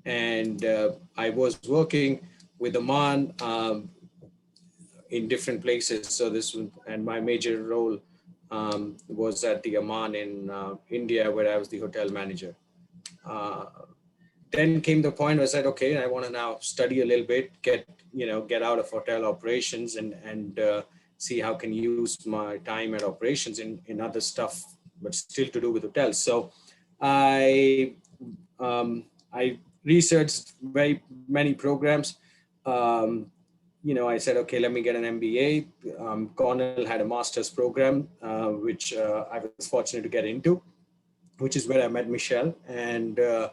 And I was working with Oman in different places. So and my major role was at the Oman in India, where I was the hotel manager. Uh, then came the point where I said, okay, I want to now study a little bit, get out of hotel operations and see how can use my time at operations in other stuff, but still to do with hotels. So I I researched very many programs. Um, I said, okay, let me get an MBA. Cornell had a master's program, which I was fortunate to get into, which is where I met Michelle and, a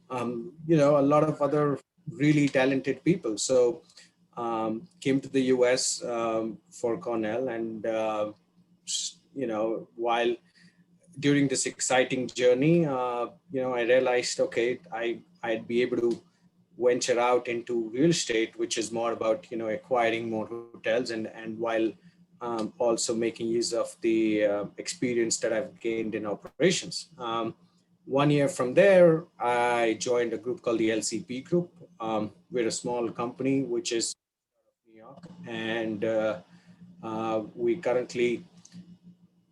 lot of other really talented people. So came to the US for Cornell and, while during this exciting journey, I realized, okay, I'd be able to venture out into real estate, which is more about, acquiring more hotels and while also making use of the experience that I've gained in operations. 1 year from there, I joined a group called the LCP Group. We're a small company, which is New York, and we currently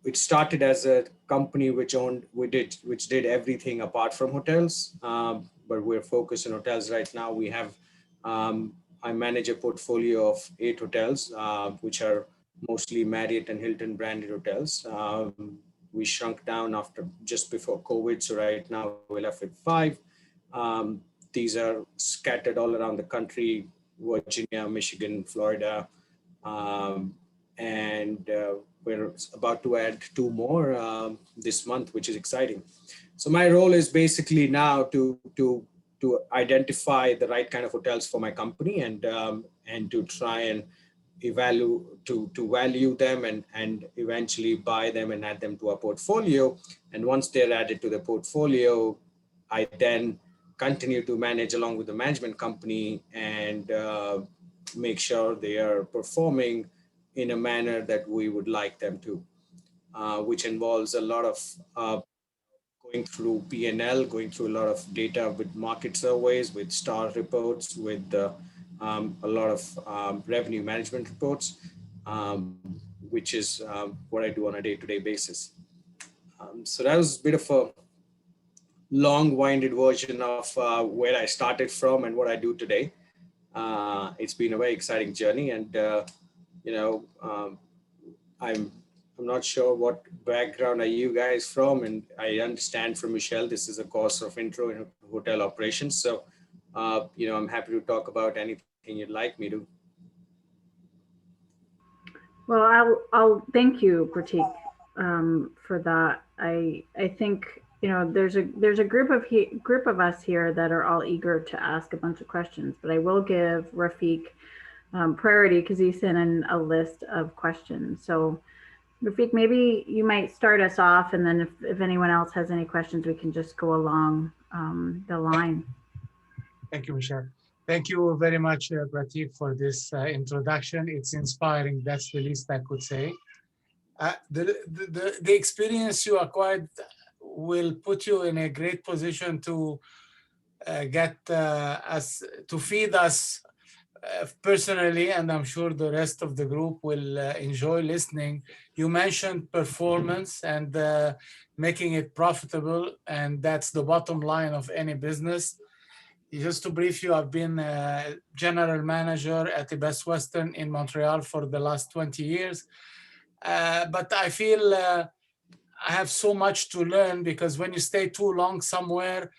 it started as a company which did everything apart from hotels, but we're focused on hotels right now. I manage a portfolio of 8 hotels, which are mostly Marriott and Hilton branded hotels. We shrunk down after just before COVID, so right now we're left with 5. These are scattered all around the country: Virginia, Michigan, Florida, and we're about to add 2 more this month, which is exciting. So my role is basically now to identify the right kind of hotels for my company and to try and to value them and eventually buy them and add them to our portfolio. And once they're added to the portfolio, I then continue to manage along with the management company and make sure they are performing in a manner that we would like them to, which involves a lot of going through P&L, going through a lot of data with market surveys, with star reports, with a lot of revenue management reports, which is what I do on a day-to-day basis. So that was a bit of a long-winded version of where I started from and what I do today. It's been a very exciting journey, and I'm not sure what background are you guys from, and I understand from Michelle this is a course of intro in hotel operations. So, I'm happy to talk about anything you'd like me to. Well, I'll thank you, Prateek, for that. I think there's a group of us here that are all eager to ask a bunch of questions, but I will give Rafiq priority because he sent in a list of questions. So Rafiq, maybe you might start us off, and then if anyone else has any questions, we can just go along the line. Thank you, Michelle. Thank you very much, Prateek, for this introduction. It's inspiring. That's the least I could say. The experience you acquired will put you in a great position to get us to feed us personally, and I'm sure the rest of the group will enjoy listening. You mentioned performance and making it profitable, and that's the bottom line of any business. Just to brief you, I've been a general manager at the Best Western in Montreal for the last 20 years. But I feel I have so much to learn, because when you stay too long somewhere,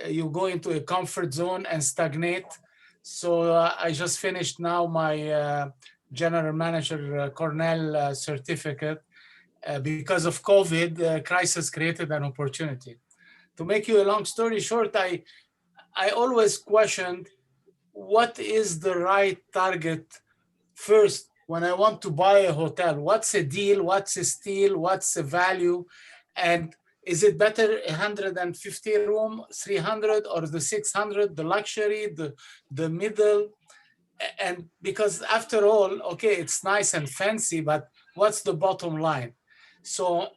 you go into a comfort zone and stagnate. So I just finished now my general manager Cornell certificate. Because of COVID, crisis created an opportunity. To make you a long story short, I always questioned what is the right target first when I want to buy a hotel. What's a deal? What's a steal? What's a value? And is it better 150 room, 300, or the 600, the luxury, the middle? And because after all, okay, it's nice and fancy, but what's the bottom line? So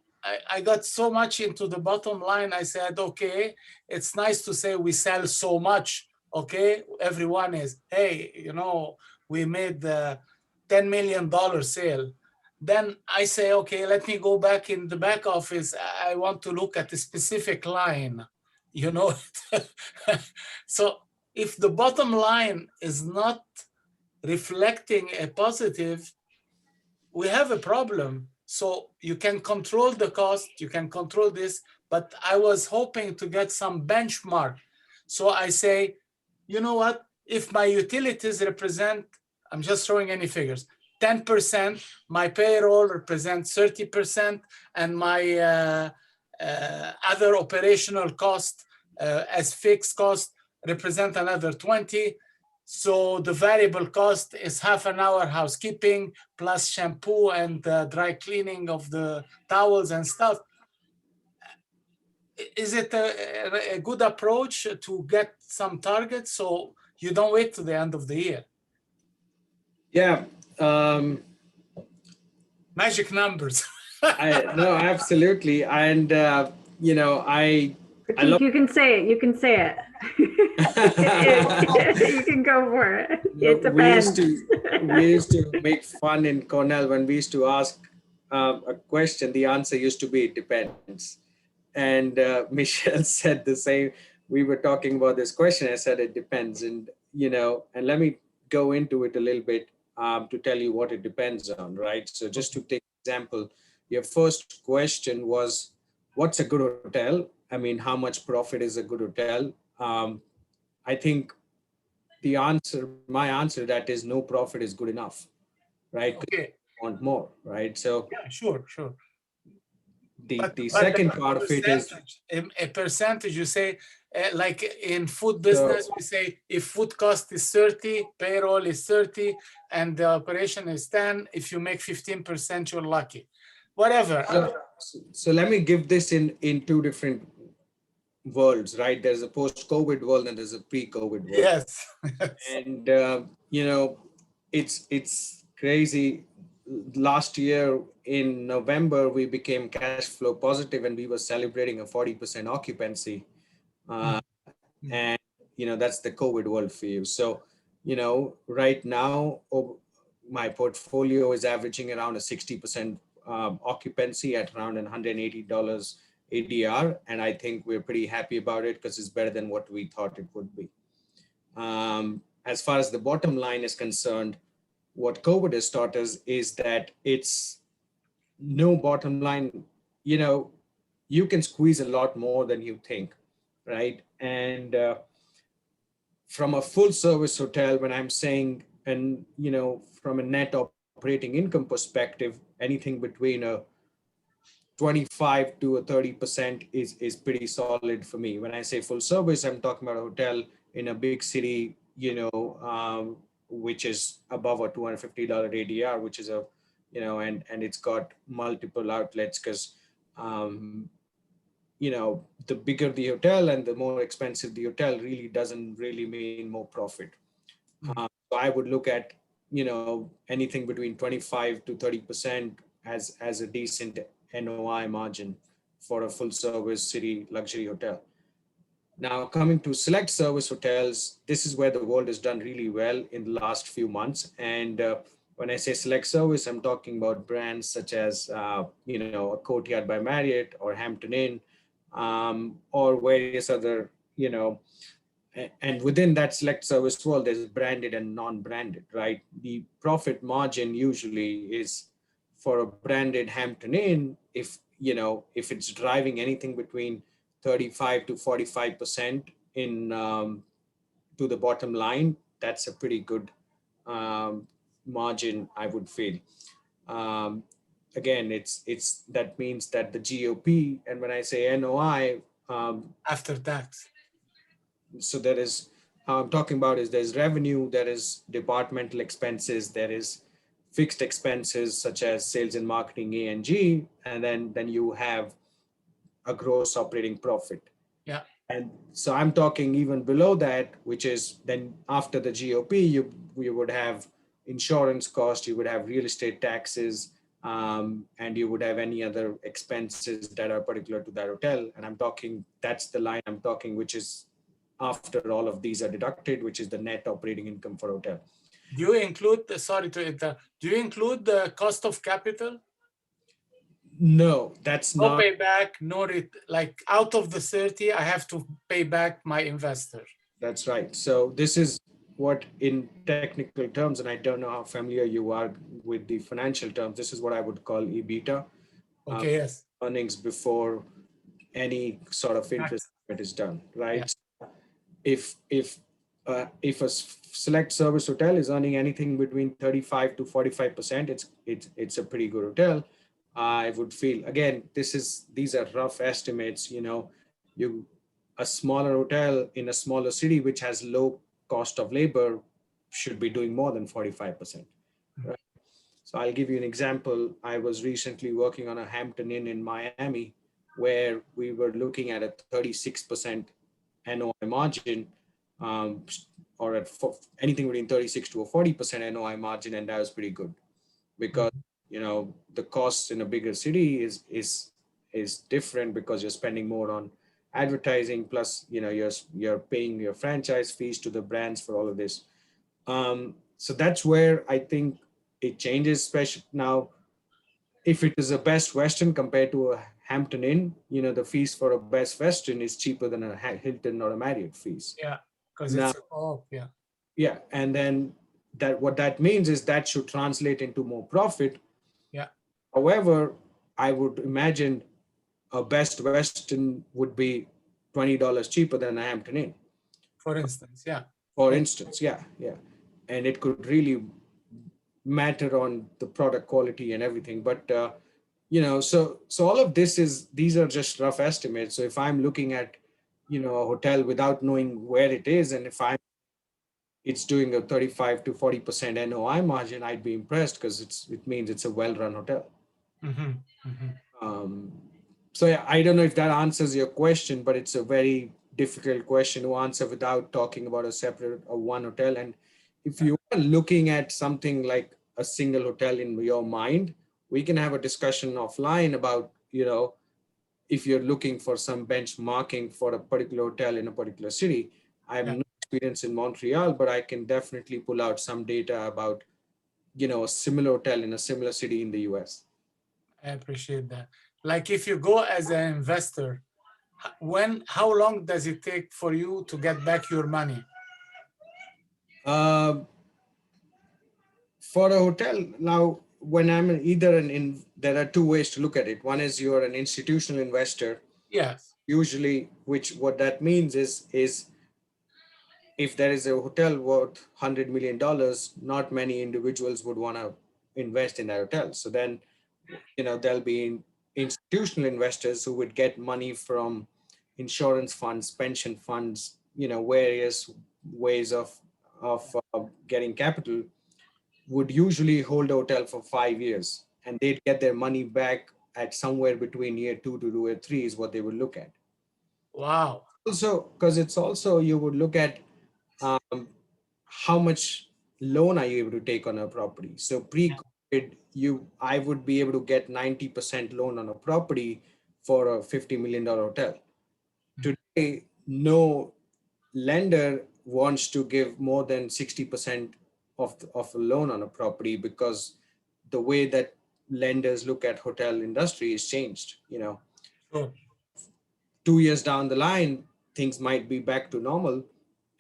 I got so much into the bottom line. I said, okay, it's nice to say we sell so much. Okay, everyone is, hey, you know, we made the $10 million sale. Then I say, okay, let me go back in the back office. I want to look at a specific line, you know. So if the bottom line is not reflecting a positive, we have a problem. So you can control the cost, you can control this, but I was hoping to get some benchmark. So I say, you know what, if my utilities represent, I'm just throwing any figures, 10%, my payroll represents 30%, and my other operational cost as fixed cost represent another 20. So the variable cost is half an hour housekeeping plus shampoo and dry cleaning of the towels and stuff. Is it a good approach to get some targets so you don't wait to the end of the year? Yeah. Magic numbers. No, absolutely. And, you know, I Prateek, love. you can say it. You can say it. You can go for it. It depends. We used to make fun in Cornell when we used to ask a question. The answer used to be, it depends. And Michelle said the same. We were talking about this question. I said, it depends. And, you know, and let me go into it a little bit to tell you what it depends on, right? So just to take example, your first question was, what's a good hotel? I mean, how much profit is a good hotel? I think my answer to that is no profit is good enough, right? Okay. Want more, right? So yeah, sure. the second part of it is a percentage. You say, like in food business, we say if food cost is 30, payroll is 30, and the operation is 10. If you make 15%, you're lucky. Whatever. So let me give this in two different worlds, right? There's a post-COVID world and there's a pre-COVID world. Yes. And you know, it's crazy. Last year in November, we became cash flow positive and we were celebrating a 40% occupancy. And, you know, that's the COVID world for you. So, you know, right now, my portfolio is averaging around a 60% occupancy at around $180 ADR. And I think we're pretty happy about it because it's better than what we thought it would be. As far as the bottom line is concerned, what COVID has taught us is that it's no bottom line. You know, you can squeeze a lot more than you think, right? And from a full service hotel, when I'm saying, and you know, from a net operating income perspective, anything between a 25 to a 30% is pretty solid for me. When I say full service, I'm talking about a hotel in a big city, you know, which is above a $250 ADR, which is a, you know, and it's got multiple outlets because, you know, the bigger the hotel and the more expensive the hotel really doesn't really mean more profit. So I would look at, you know, anything between 25 to 30% as a decent NOI margin for a full service city luxury hotel. Now, coming to select service hotels, this is where the world has done really well in the last few months. And when I say select service, I'm talking about brands such as, you know, a Courtyard by Marriott or Hampton Inn, or various other, you know, and within that select service world, there's branded and non-branded, right? The profit margin usually is for a branded Hampton Inn, if, you know, if it's driving anything between 35 to 45% in to the bottom line, that's a pretty good margin, I would feel. Again, it's that means that the GOP, and when I say NOI, After tax. so there is, how I'm talking about is there's revenue, there is departmental expenses, there is fixed expenses such as sales and marketing, A&G, and then you have a gross operating profit. Yeah. And so I'm talking even below that, which is then after the GOP, you would have insurance cost, you would have real estate taxes, and you would have any other expenses that are particular to that hotel. And I'm talking, that's the line I'm talking, which is after all of these are deducted, which is the net operating income for hotel. Do you include, sorry to interrupt, do you include the cost of capital? No, that's No not. payback, like out of the 30, I have to pay back my investor. That's right. So this is what in technical terms, and I don't know how familiar you are with the financial terms, this is what I would call EBITDA, Okay, yes. earnings before any sort of Tax. investment is done, Yeah. right? If a select service hotel is earning anything between 35 to 45%, it's a pretty good hotel. I would feel, again, these are rough estimates. You a smaller hotel in a smaller city which has low cost of labor should be doing more than 45%. Right? So I'll give you an example. I was recently working on a Hampton Inn in Miami where we were looking at a 36% NOI margin, um, or at anything between 36 to a 40% NOI margin, and that was pretty good because the costs in a bigger city is different because you're spending more on advertising, plus you're paying your franchise fees to the brands for all of this. So that's where I think it changes. Especially now, if it is a Best Western compared to a Hampton Inn, the fees for a Best Western is cheaper than a Hilton or a Marriott fees. Yeah, because Now, it's a co-op, yeah. yeah, and then what that means is that should translate into more profit. Yeah. However, I would imagine a Best Western would be $20 cheaper than a Hampton Inn, For instance, yeah. for instance. Yeah, yeah, and it could really matter on the product quality and everything. But so all of these are just rough estimates. So if I'm looking at a hotel without knowing where it is, and if it's doing a 35 to 40% NOI margin, I'd be impressed because it means it's a well-run hotel. Mm-hmm. Mm-hmm. Um, so yeah, I don't know if that answers your question, but it's a very difficult question to answer without talking about a one hotel. And if you are looking at something like a single hotel in your mind, we can have a discussion offline about, if you're looking for some benchmarking for a particular hotel in a particular city. I have no experience in Montreal, but I can definitely pull out some data about, a similar hotel in a similar city in the US. I appreciate that. Like if you go as an investor, how long does it take for you to get back your money? For a hotel, now, when I'm either there are two ways to look at it. One is you're an institutional investor, Yes. usually, which what that means is if there is a hotel worth $100 million, not many individuals would want to invest in that hotel. So then, there'll be institutional investors who would get money from insurance funds, pension funds, various ways of getting capital, would usually hold a hotel for 5 years, and they'd get their money back at somewhere between year 2 to year 3 is what they would look at. Wow. Also, because it's also, you would look at how much loan are you able to take on a property. So pre-COVID, I would be able to get 90% loan on a property for a $50 million hotel. Today, no lender wants to give more than 60% of a loan on a property because the way that lenders look at hotel industry is changed. Sure. 2 years down the line, things might be back to normal.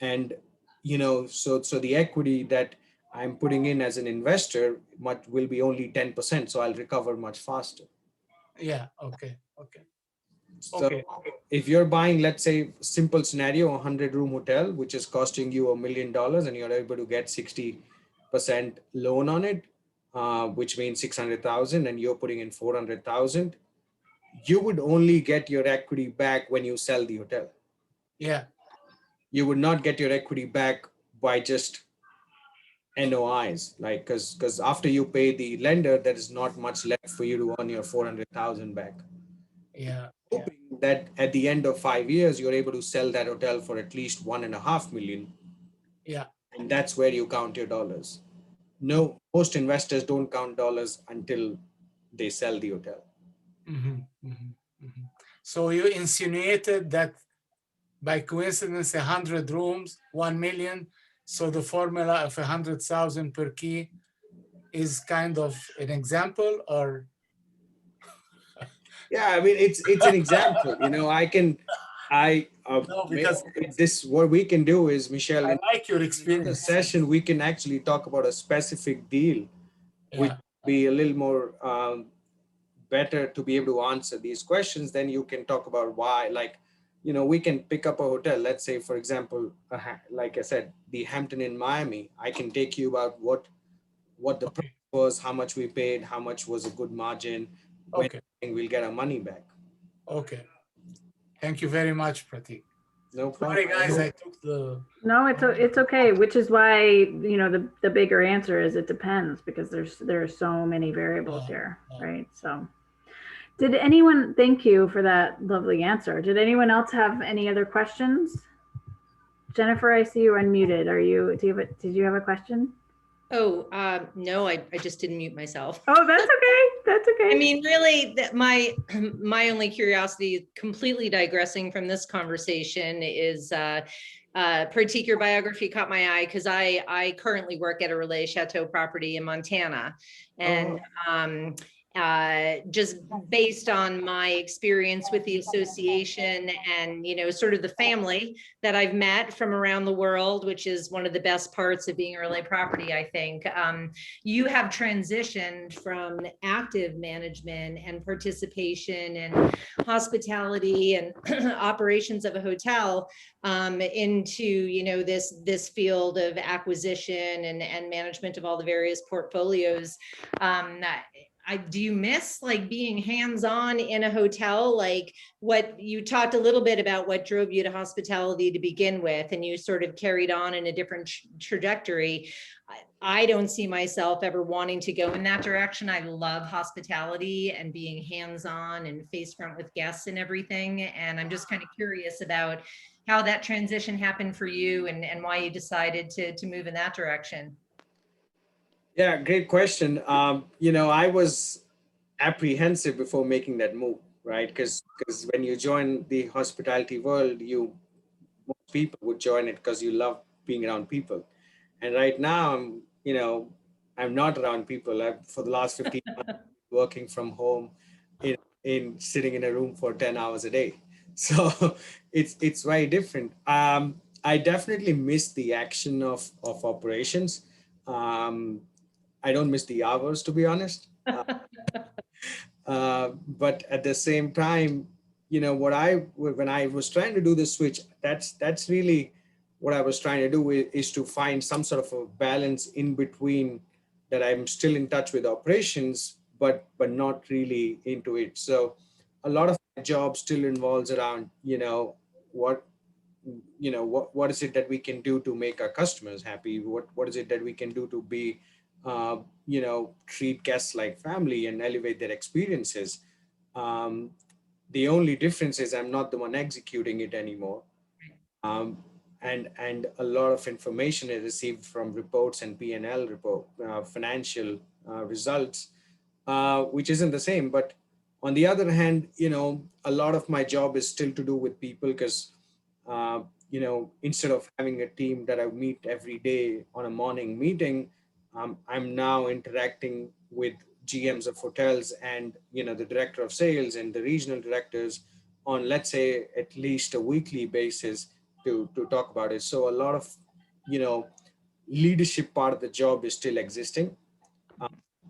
And, so the equity that I'm putting in as an investor will be only 10%. So I'll recover much faster. Yeah. Okay. Okay. So if you're buying, let's say, simple scenario, a 100-room hotel, which is costing you $1 million, and you're able to get 60% loan on it, which means 600,000, and you're putting in 400,000, you would only get your equity back when you sell the hotel. Yeah. You would not get your equity back by just NOIs, like, because after you pay the lender, there is not much left for you to earn your 400,000 back. Yeah. Hoping that at the end of 5 years, you're able to sell that hotel for at least 1.5 million. Yeah. And that's where you count your dollars. No, most investors don't count dollars until they sell the hotel. Mhm, mhm, mhm. So you insinuated that by coincidence, 100 rooms, 1 million. So the formula of 100,000 per key is kind of an example, or? Yeah, I mean, it's an example. No, because this what we can do is, Michelle, I in like your another experience. session, we can actually talk about a specific deal, which Yeah. be a little more better to be able to answer these questions. Then you can talk about why, like, we can pick up a hotel. Let's say, for example, like I said, the Hampton in Miami. I can take you about what the price Okay. was, how much we paid, how much was a good margin, when Okay. we'll get our money back. Okay. Thank you very much, Prateek. No problem. Sorry, guys, I took the. No, it's okay, which is why, the bigger answer is it depends, because there are so many variables here, right? So thank you for that lovely answer. Did anyone else have any other questions? Jennifer, I see you unmuted. Did you have a question? Oh, no, I just didn't mute myself. Oh, that's okay. That's okay. I mean, really, my only curiosity, completely digressing from this conversation, is Prateek, your biography caught my eye because I currently work at a Relais Chateau property in Montana, and just based on my experience with the association and sort of the family that I've met from around the world, which is one of the best parts of being a Relais property, I think. You have transitioned from active management and participation and hospitality and operations of a hotel into this field of acquisition and management of all the various portfolios. Do you miss like being hands-on in a hotel? Like, what you talked a little bit about what drove you to hospitality to begin with, and you sort of carried on in a different trajectory. I don't see myself ever wanting to go in that direction. I love hospitality and being hands-on and face front with guests and everything. And I'm just kind of curious about how that transition happened for you and why you decided to move in that direction. Yeah, great question. I was apprehensive before making that move, right? Because when you join the hospitality world, most people would join it because you love being around people. And right now, I'm not around people. For the last 15 months, working from home, in sitting in a room for 10 hours a day. So it's very different. I definitely miss the action of operations. Um, I don't miss the hours, to be honest. But at the same time, when I was trying to do the switch, that's really what I was trying to do, is to find some sort of a balance in between, that I'm still in touch with operations, but not really into it. So a lot of my job still involves around, what what is it that we can do to make our customers happy? What is it that we can do to be treat guests like family and elevate their experiences? um, the only difference is I'm not the one executing it anymore. um, and a lot of information is received from reports and P&L report, financial results, which isn't the same. But on the other hand, a lot of my job is still to do with people, because instead of having a team that I meet every day on a morning meeting, I'm now interacting with GMs of hotels and the director of sales and the regional directors on, let's say, at least a weekly basis, to talk about it. So a lot of leadership part of the job is still existing.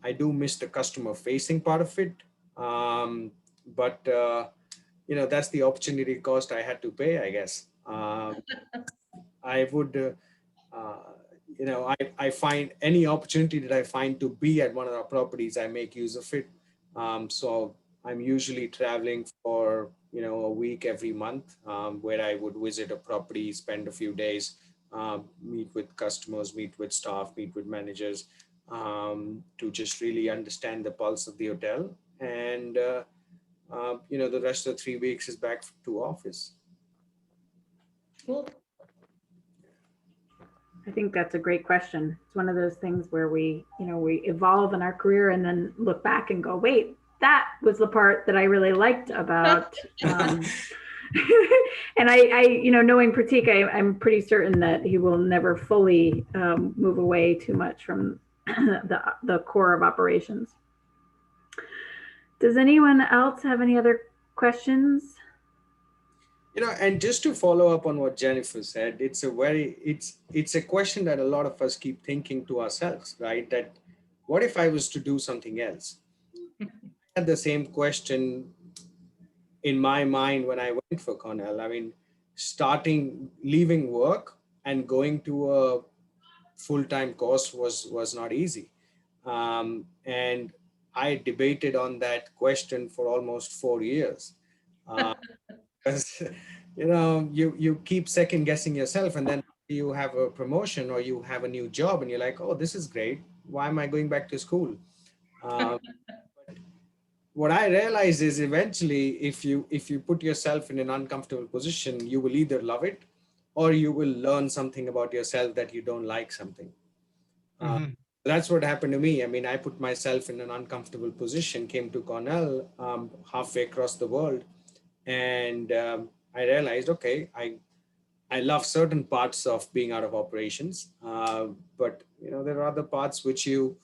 I do miss the customer facing part of it, but that's the opportunity cost I had to pay, I guess. I would, I find any opportunity that I find to be at one of our properties, I make use of it. So I'm usually traveling for, a week every month, where I would visit a property, spend a few days, meet with customers, meet with staff, meet with managers, to just really understand the pulse of the hotel. And, the rest of the 3 weeks is back to office. Cool. I think that's a great question. It's one of those things where we evolve in our career and then look back and go, wait, that was the part that I really liked about. And knowing Prateek, I'm pretty certain that he will never fully move away too much from the core of operations. Does anyone else have any other questions? And just to follow up on what Jennifer said, it's a question that a lot of us keep thinking to ourselves, right? That what if I was to do something else? I had the same question in my mind when I went for Cornell. I mean, leaving work and going to a full-time course was not easy. And I debated on that question for almost 4 years. Because you keep second guessing yourself, and then you have a promotion or you have a new job and you're like, oh, this is great, why am I going back to school? What I realized is eventually if you put yourself in an uncomfortable position, you will either love it or you will learn something about yourself that you don't like something. That's what happened to me. I mean, I put myself in an uncomfortable position, came to Cornell halfway across the world, and I realized, okay, I love certain parts of being out of operations, but there are other parts which you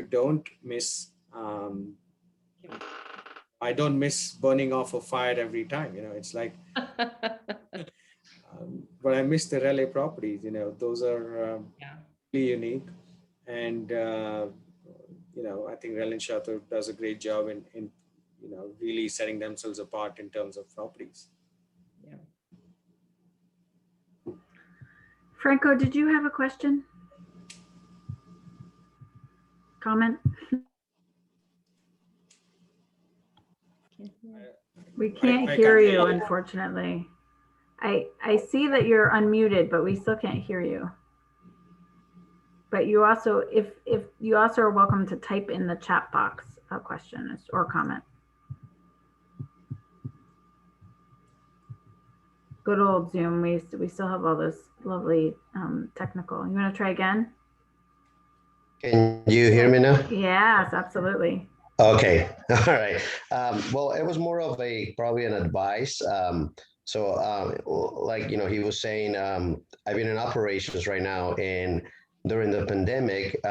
don't miss. I don't miss burning off a fire every time. It's like, but I miss the relay properties. Those are really unique, and I think Relin Shatur does a great job in really setting themselves apart in terms of properties. Yeah. Franco, did you have a question? Comment? We can't hear you, unfortunately. I see that you're unmuted, but we still can't hear you. But you also, if you also are welcome to type in the chat box a question or comment. Good old Zoom. We still have all this lovely technical. You want to try again? Can you hear me now? Yes, absolutely. Okay. All right. Well, it was more of probably an advice. Like, he was saying, I've been in operations right now, and during the pandemic,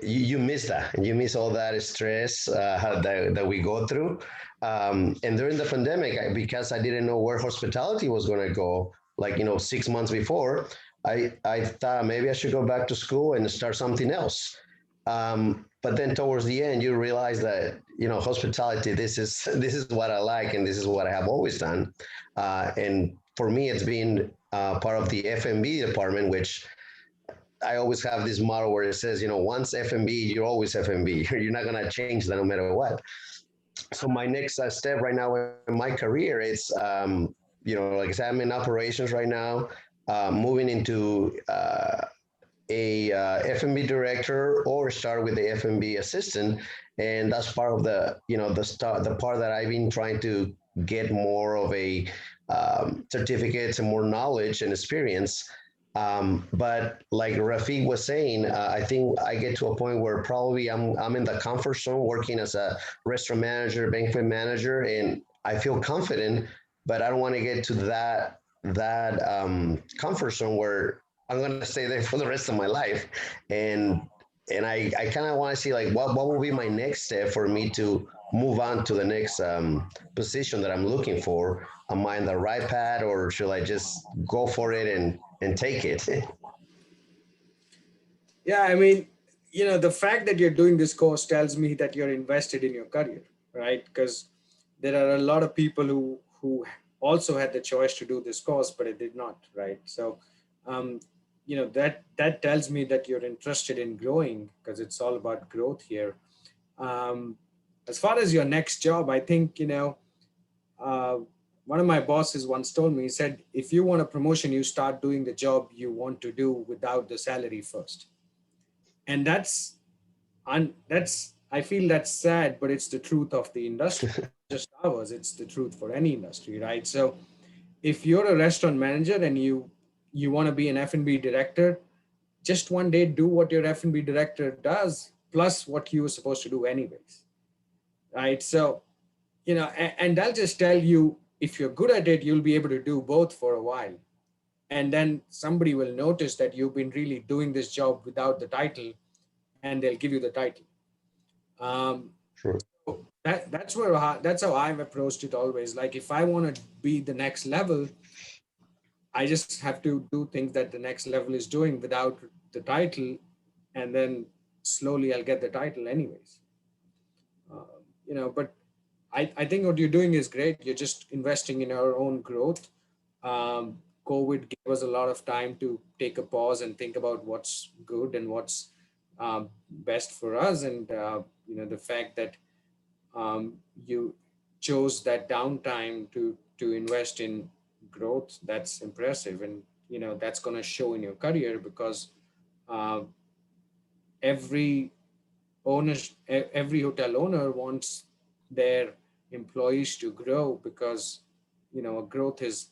you miss that, and you miss all that stress that we go through. And during the pandemic, because I didn't know where hospitality was going to go, 6 months before, I thought maybe I should go back to school and start something else. But then towards the end, you realize that, hospitality, this is what I like, and this is what I have always done. And for me, it's been part of the F&B department, which I always have this motto where it says, once F&B, you're always F&B. You're not going to change that no matter what. So my next step right now in my career is, like I said, I'm in operations right now, moving into a F&B director or start with the F&B assistant. And that's part of the part that I've been trying to get more of a certificates and more knowledge and experience. But like Rafiq was saying, I think I get to a point where probably I'm in the comfort zone working as a restaurant manager, banquet manager, and I feel confident, but I don't want to get to that comfort zone where I'm going to stay there for the rest of my life. And I kind of want to see what will be my next step for me to move on to the next position that I'm looking for. Am I in the right path, or should I just go for it and take it? Yeah, I mean, the fact that you're doing this course tells me that you're invested in your career, right? Because there are a lot of people who also had the choice to do this course, but it did not, right? So, that tells me that you're interested in growing, because it's all about growth here. As far as your next job, I think, one of my bosses once told me, he said, if you want a promotion, you start doing the job you want to do without the salary first. And I feel that's sad, but it's the truth of the industry. Just ours, it's the truth for any industry, right? So if you're a restaurant manager and you you want to be an F&B director, just one day do what your F&B director does, plus what you were supposed to do anyways, right? So, and I'll just tell you, if you're good at it, you'll be able to do both for a while. And then somebody will notice that you've been really doing this job without the title, and they'll give you the title. Sure. That's how I've approached it always. Like, if I want to be the next level, I just have to do things that the next level is doing without the title, and then slowly I'll get the title anyways. But I think what you're doing is great. You're just investing in our own growth. COVID gave us a lot of time to take a pause and think about what's good and what's best for us. And, the fact that you chose that downtime to invest in growth, that's impressive. And, that's going to show in your career, because every hotel owner wants their employees to grow, because, growth is,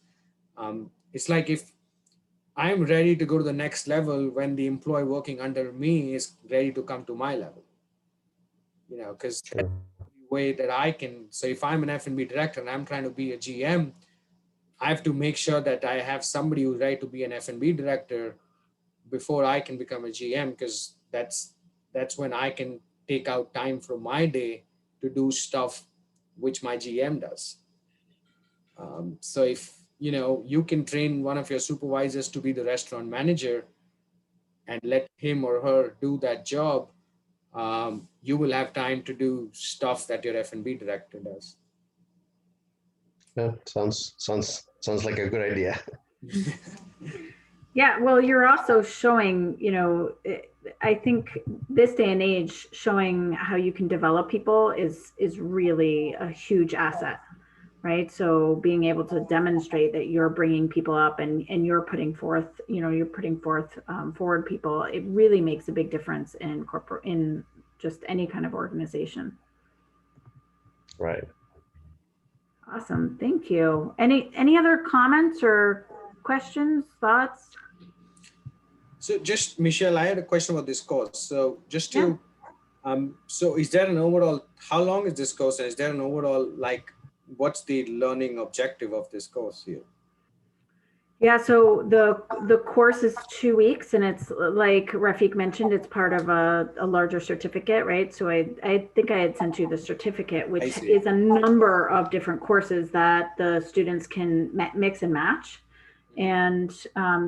it's like, if I'm ready to go to the next level when the employee working under me is ready to come to my level, because Sure. way that I can. So if I'm an F&B director and I'm trying to be a GM, I have to make sure that I have somebody who's ready to be an F&B director before I can become a GM, because that's when I can take out time from my day to do stuff which my GM does. So if you can train one of your supervisors to be the restaurant manager and let him or her do that job, you will have time to do stuff that your F&B director does. Yeah, sounds like a good idea. Yeah, well, you're also showing, I think this day and age, showing how you can develop people is really a huge asset, right? So being able to demonstrate that you're bringing people up and you're putting forth, forward people, it really makes a big difference in just any kind of organization. Right. Awesome, thank you. Any other comments or questions, thoughts? So just, Michelle, I had a question about this course. So just to, so is there an overall, how long is this course? And is there an overall, like, what's the learning objective of this course here? Yeah, so the course is 2 weeks, and it's like Rafiq mentioned, it's part of a larger certificate, right? So I think I had sent you the certificate, which is a number of different courses that the students can mix and match. And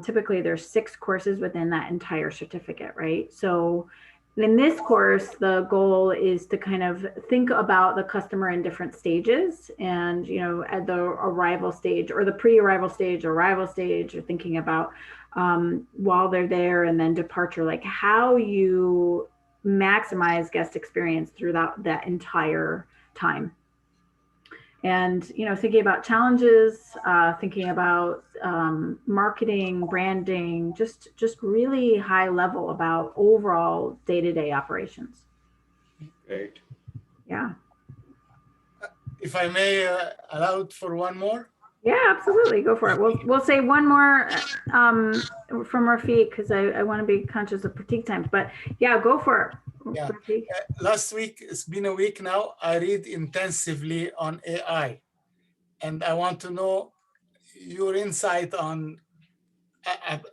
typically there's 6 courses within that entire certificate, right? So in this course, the goal is to kind of think about the customer in different stages, and at the arrival stage or the pre-arrival stage, arrival stage, or thinking about while they're there, and then departure, like how you maximize guest experience throughout that entire time. And thinking about challenges, thinking about marketing, branding, just really high level about overall day-to-day operations. Great. Yeah. If I may, allow for one more. Yeah, absolutely. Go for it. We'll say one more from Rafiq, because I want to be conscious of Prateek times. But yeah, go for it. Yeah. Last week, it's been a week now, I read intensively on AI. And I want to know your insight on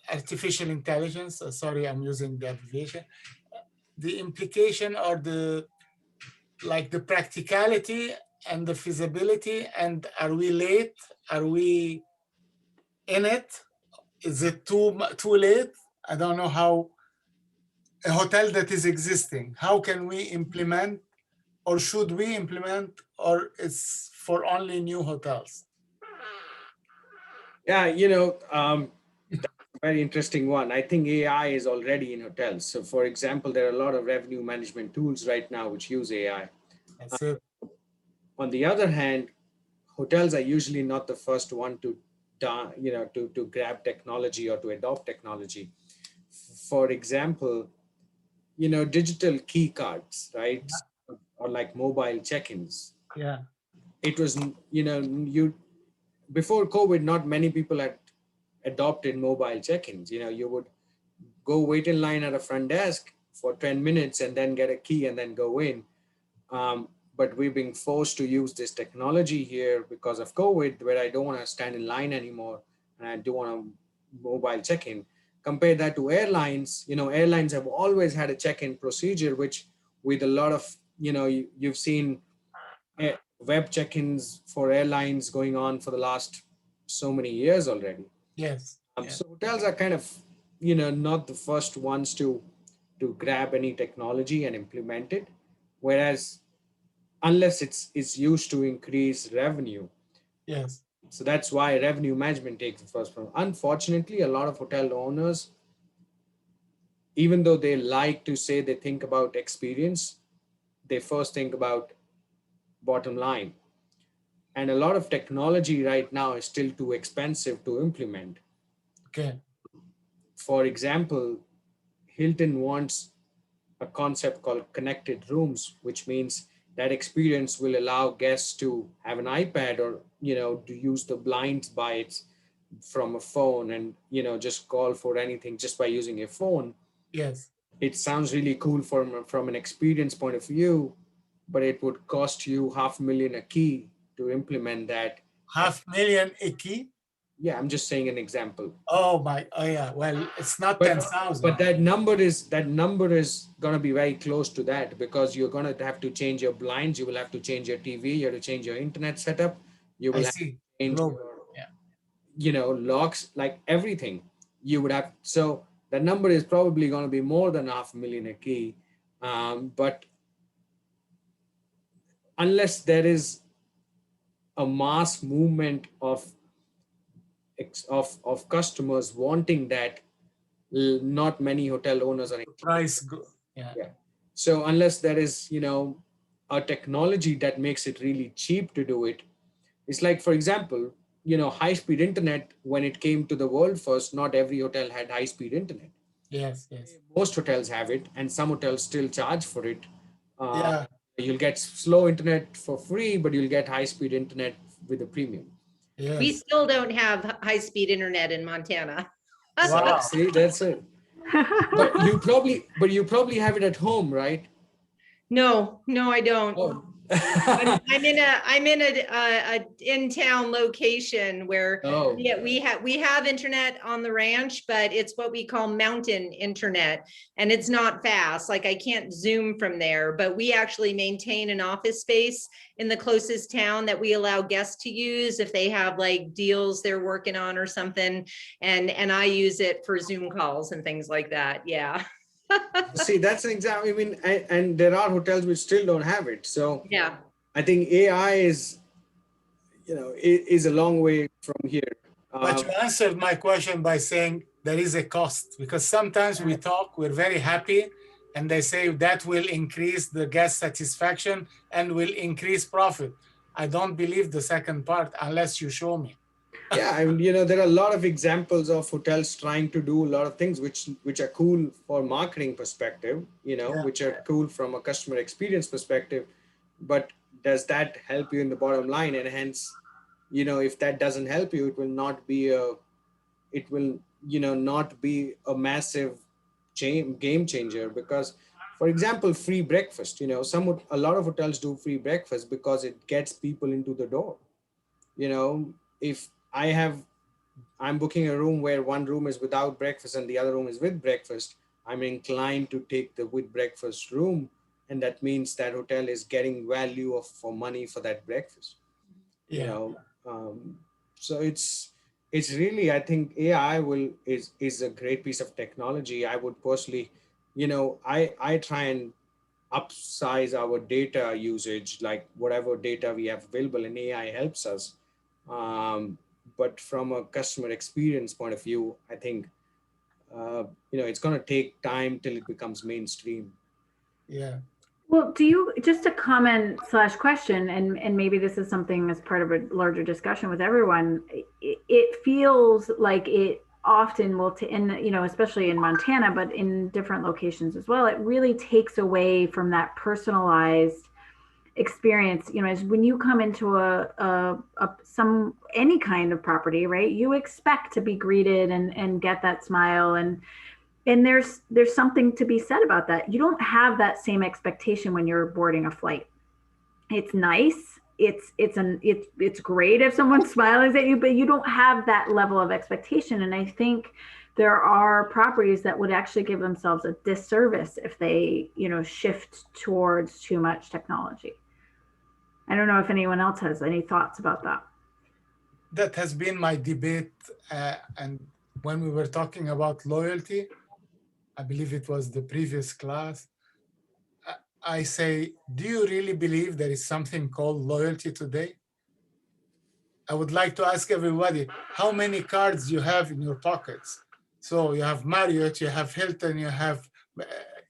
artificial intelligence. Sorry, I'm using the abbreviation. The implication, or the practicality and the feasibility, and are we late? Are we in it? Is it too late? I don't know how. A hotel that is existing, how can we implement, or should we implement, or it's for only new hotels? Yeah, that's a very interesting one. I think AI is already in hotels. So for example, there are a lot of revenue management tools right now which use AI. That's it. On the other hand, hotels are usually not the first one to grab technology or to adopt technology. For example, digital key cards, right? Yeah. Or like mobile check-ins. Yeah. It was, before COVID, not many people had adopted mobile check-ins. You would go wait in line at a front desk for 10 minutes and then get a key and then go in. But we're being forced to use this technology here because of COVID, where I don't want to stand in line anymore and I do want a mobile check-in. Compare that to airlines. Airlines have always had a check-in procedure, which with a lot of, you've seen web check-ins for airlines going on for the last so many years already. Yes. Yes. So hotels are kind of, not the first ones to grab any technology and implement it, whereas unless it's used to increase revenue. Yes. So that's why revenue management takes the first one. Unfortunately, a lot of hotel owners, even though they like to say they think about experience, they first think about bottom line. And a lot of technology right now is still too expensive to implement. Okay. For example, Hilton wants a concept called connected rooms, which means that experience will allow guests to have an iPad or, to use the blinds by it from a phone and, just call for anything just by using a phone. Yes. It sounds really cool from an experience point of view, but it would cost you $500,000 a key to implement that. $500,000 a key? Yeah, I'm just saying an example. Oh yeah. Well, it's not But 10,000. that number is going to be very close to that, because you're going to have to change your blinds, you will have to change your TV, you have to change your internet setup, you will I have to see. change Global. your, Yeah. locks, like everything you would have. So the number is probably going to be more than $500,000 a key. But unless there is a mass movement of customers wanting that, not many hotel owners are. Price go. Yeah. Yeah. So unless there is, a technology that makes it really cheap to do it, it's like, for example, high-speed internet, when it came to the world first, not every hotel had high-speed internet. Yes. Yes. Most hotels have it, and some hotels still charge for it. Yeah. You'll get slow internet for free, but you'll get high-speed internet with a premium. Yes. We still don't have high-speed internet in Montana. Wow. See, that's it. But you probably have it at home, right? No, I don't. Oh. I'm in a in-town location where Oh. yeah, we have internet on the ranch, but it's what we call mountain internet, and it's not fast. Like I can't Zoom from there, but we actually maintain an office space in the closest town that we allow guests to use if they have like deals they're working on or something, and I use it for Zoom calls and things like that. Yeah. See, that's an example. I mean, and there are hotels which still don't have it. So Yeah. I think AI is a long way from here. But you answered my question by saying there is a cost, because sometimes we talk, we're very happy, and they say that will increase the guest satisfaction and will increase profit. I don't believe the second part unless you show me. Yeah, I mean, there are a lot of examples of hotels trying to do a lot of things which are cool for marketing perspective, which are cool from a customer experience perspective. But does that help you in the bottom line? And hence, if that doesn't help you, it will not be a massive game changer. Because, for example, free breakfast, a lot of hotels do free breakfast because it gets people into the door. If I'm booking a room where one room is without breakfast and the other room is with breakfast, I'm inclined to take the with breakfast room. And that means that hotel is getting value for money for that breakfast. Yeah. So it's really, I think AI is a great piece of technology. I would personally, I try and upsize our data usage, like whatever data we have available, and AI helps us. But from a customer experience point of view, I think, it's going to take time till it becomes mainstream. Yeah. Well, just a comment / question, and maybe this is something as part of a larger discussion with everyone. It feels like it often will, especially in Montana, but in different locations as well, it really takes away from that personalized experience, you know, is when you come into any kind of property, right? You expect to be greeted and get that smile, and there's something to be said about that. You don't have that same expectation when you're boarding a flight. It's nice. It's great if someone's smiling at you, but you don't have that level of expectation. And I think there are properties that would actually give themselves a disservice if they, you know, shift towards too much technology. I don't know if anyone else has any thoughts about that. That has been my debate. And when we were talking about loyalty, I believe it was the previous class, I say, do you really believe there is something called loyalty today? I would like to ask everybody, how many cards you have in your pockets? So you have Marriott, you have Hilton, you have,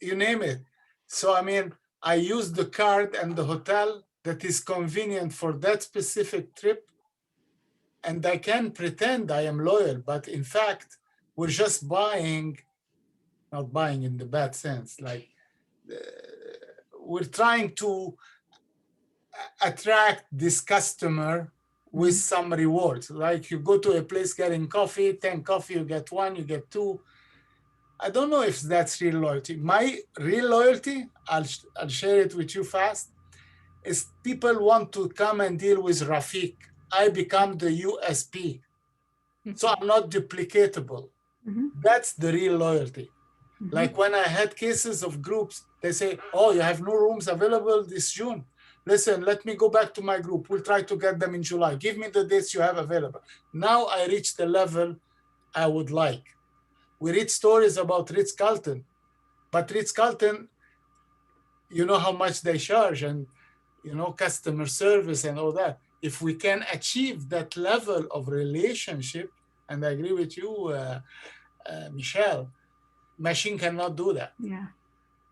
you name it. So, I mean, I use the card and the hotel that is convenient for that specific trip. And I can pretend I am loyal, but in fact, we're just buying, not buying in the bad sense, like we're trying to attract this customer with some rewards. Like you go to a place getting coffee, 10 coffee, you get 1, you get 2. I don't know if that's real loyalty. My real loyalty, I'll share it with you fast, is people want to come and deal with Rafiq. I become the USP. So I'm not duplicatable. That's the real loyalty. Like when I had cases of groups, they say, oh, you have no rooms available this June. Listen, let me go back to my group. We'll try to get them in July. Give me the dates you have available. Now I reach the level I would like. We read stories about Ritz-Carlton, but Ritz-Carlton, you know how much they charge and, you know, customer service and all that. If we can achieve that level of relationship, and I agree with you, Michelle, machine cannot do that. Yeah.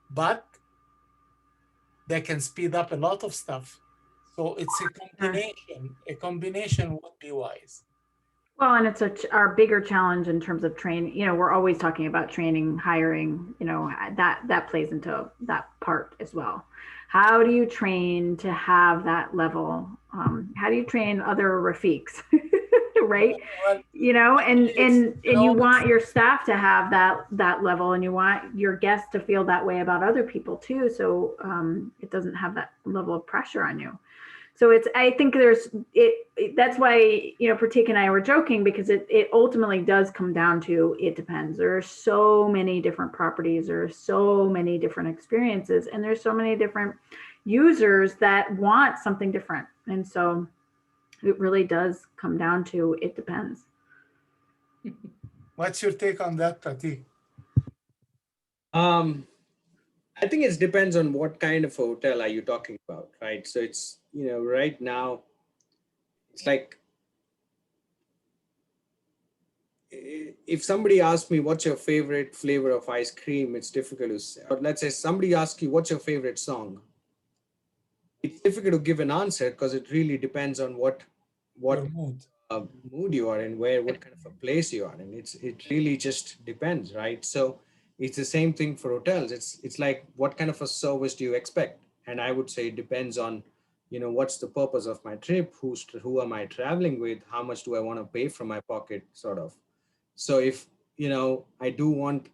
But they can speed up a lot of stuff. So it's a combination. A combination would be wise. Well, and it's our bigger challenge in terms of training. You know, we're always talking about training, hiring, you know, that plays into that part as well. How do you train to have that level? How do you train other Rafiqs? Right? Well, you know, and you want your staff to have that level, and you want your guests to feel that way about other people too. So it doesn't have that level of pressure on you. So I think that's why, you know, Prateek and I were joking, because it ultimately does come down to, it depends. There are so many different properties, there are so many different experiences, and there's so many different users that want something different. And so it really does come down to, it depends. What's your take on that, Prateek? I think it depends on what kind of hotel are you talking about, right? So it's, you know, right now, it's like, if somebody asks me, what's your favorite flavor of ice cream? It's difficult to say. Or let's say somebody asks you, what's your favorite song? It's difficult to give an answer, because it really depends on what mood you are in, what kind of a place you are in. It really just depends, right? So it's the same thing for hotels. It's like, what kind of a service do you expect? And I would say it depends on, you know, what's the purpose of my trip? Who am I traveling with? How much do I want to pay from my pocket, sort of. So if, you know, I do want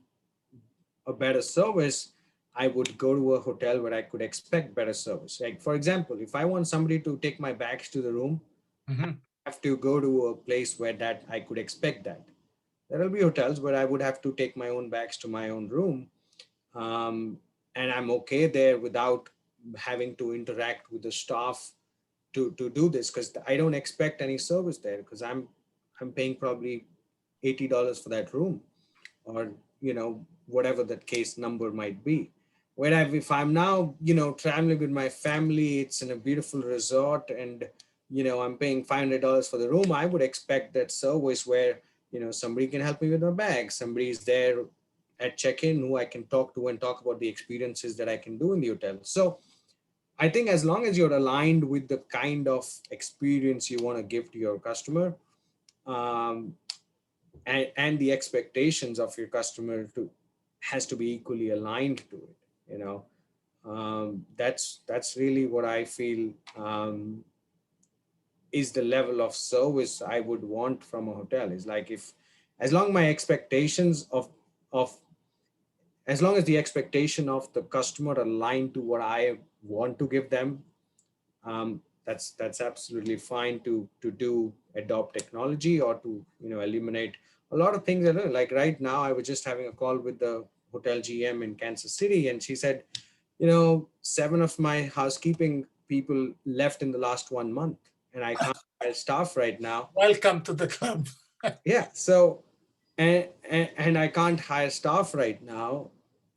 a better service, I would go to a hotel where I could expect better service. Like, for example, if I want somebody to take my bags to the room, I have to go to a place where that I could expect that. There will be hotels where I would have to take my own bags to my own room. And I'm okay there without having to interact with the staff to do this, because I don't expect any service there, because I'm paying probably $80 for that room, or, you know, whatever that case number might be. Whereas if I'm now, you know, traveling with my family, it's in a beautiful resort, and, you know, I'm paying $500 for the room, I would expect that service where, you know, somebody can help me with my bag, somebody's there at check-in who I can talk to and talk about the experiences that I can do in the hotel. So I think as long as you're aligned with the kind of experience you want to give to your customer, and the expectations of your customer has to be equally aligned to it, you know. That's really what I feel is the level of service I would want from a hotel. Is like, if as long my expectations of as long as the expectation of the customer align to what I want to give them, that's absolutely fine to do, adopt technology, or to eliminate a lot of things. Like right now, I was just having a call with the hotel GM in Kansas City, and she said, 7 of my housekeeping people left in the last 1 month, and I can't hire staff right now. Welcome to the club. Yeah. So, and I can't hire staff right now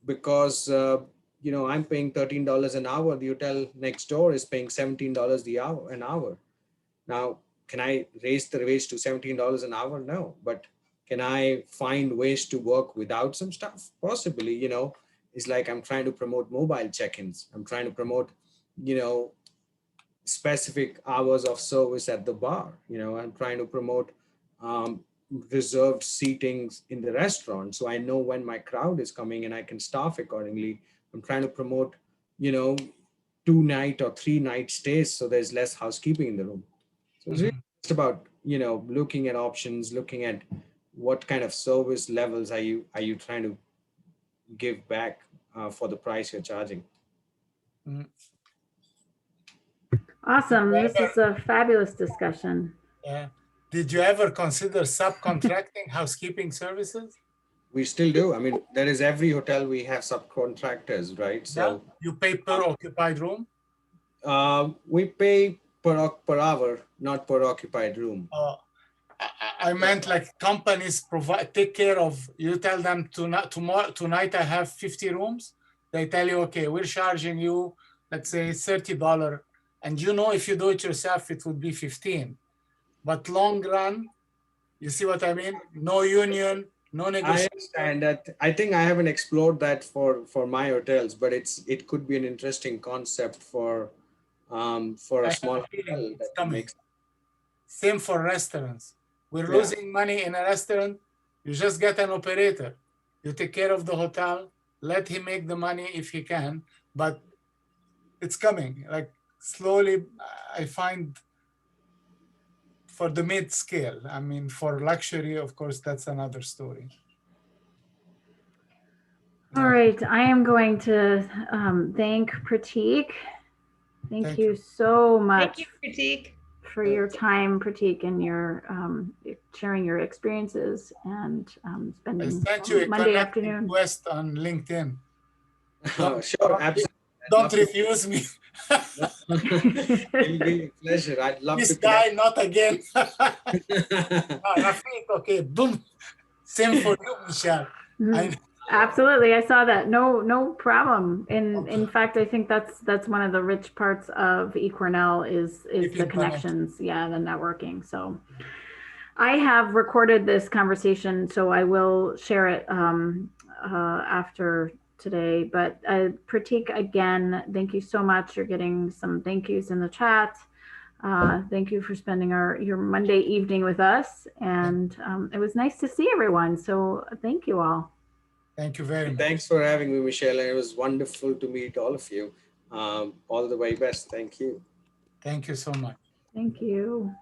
because, I'm paying $13 an hour. The hotel next door is paying $17 an hour. Now, can I raise the wage to $17 an hour? No. But can I find ways to work without some staff? Possibly. It's like I'm trying to promote mobile check-ins. I'm trying to promote, specific hours of service at the bar. I'm trying to promote reserved seatings in the restaurant, so I know when my crowd is coming and I can staff accordingly. I'm trying to promote, 2-night or 3-night stays, so there's less housekeeping in the room. So it's really just about, looking at options, looking at what kind of service levels are you trying to give back for the price you're charging. Awesome. This is a fabulous discussion. Yeah. Did you ever consider subcontracting housekeeping services? We still do. I mean, there is every hotel we have subcontractors, right? So yeah. You pay per occupied room? We pay per hour, not per occupied room. I meant like companies take care of, you tell them tonight I have 50 rooms. They tell you, okay, we're charging you, let's say $30. And if you do it yourself, it would be 15. But long run, you see what I mean? No union, no negotiation. I understand that. I think I haven't explored that for my hotels, but it could be an interesting concept for a small hotel that makes. Same for restaurants. We're losing money in a restaurant. You just get an operator. You take care of the hotel. Let him make the money if he can. But it's coming. Like slowly, I find for the mid scale. I mean, for luxury, of course, that's another story. All right. I am going to thank Prateek. Thank you so much. Thank you, Prateek, for your time, Prateek, and your sharing your experiences and spending Monday afternoon. Request on LinkedIn. Oh, sure, absolutely. Don't refuse me. It'll be a pleasure. I'd love this to. This guy, not again. Okay, boom. Same for you, Michelle. Absolutely, I saw that. No problem. In fact, I think that's one of the rich parts of eCornell is the connections, the networking. So I have recorded this conversation, so I will share it after today. But Prateek, again, thank you so much. You're getting some thank yous in the chat. Thank you for spending your Monday evening with us, and it was nice to see everyone. So thank you all. Thank you very much. Thanks for having me, Michelle. And it was wonderful to meet all of you. All the very best. Thank you. Thank you so much. Thank you.